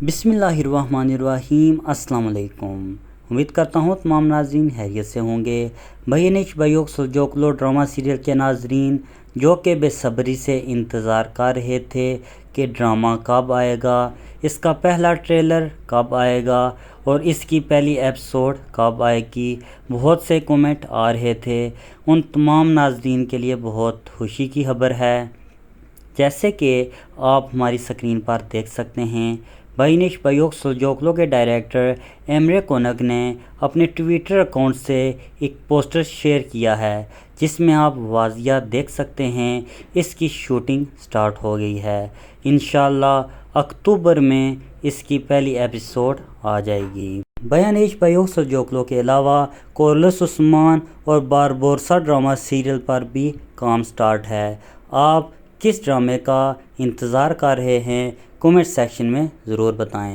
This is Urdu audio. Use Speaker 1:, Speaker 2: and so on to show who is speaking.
Speaker 1: بسم اللہ الرحمن الرحیم۔ السلام علیکم۔ امید کرتا ہوں تمام ناظرین خیریت سے ہوں گے۔ بھینیش بیوک سوجوکلو ڈرامہ سیریل کے ناظرین جو کہ بے صبری سے انتظار کر رہے تھے کہ ڈرامہ کب آئے گا، اس کا پہلا ٹریلر کب آئے گا اور اس کی پہلی ایپیسوڈ کب آئے گی، بہت سے کومنٹ آ رہے تھے۔ ان تمام ناظرین کے لیے بہت خوشی کی خبر ہے، جیسے کہ آپ ہماری سکرین پر دیکھ سکتے ہیں۔ بھینیش بیوک سوجوکلو کے ڈائریکٹر ایمرے کونگ نے اپنے ٹویٹر اکاؤنٹ سے ایک پوسٹر شیئر کیا ہے، جس میں آپ واضح دیکھ سکتے ہیں اس کی شوٹنگ سٹارٹ ہو گئی ہے۔ انشاءاللہ اکتوبر میں اس کی پہلی ایپیسوڈ آ جائے گی۔ بھینیش بیوک سوجوکلو کے علاوہ کورلس عثمان اور باربوسا ڈرامہ سیریل پر بھی کام سٹارٹ ہے۔ آپ کس ڈرامے کا انتظار کر رہے ہیں، کمنٹ سیکشن میں ضرور بتائیں۔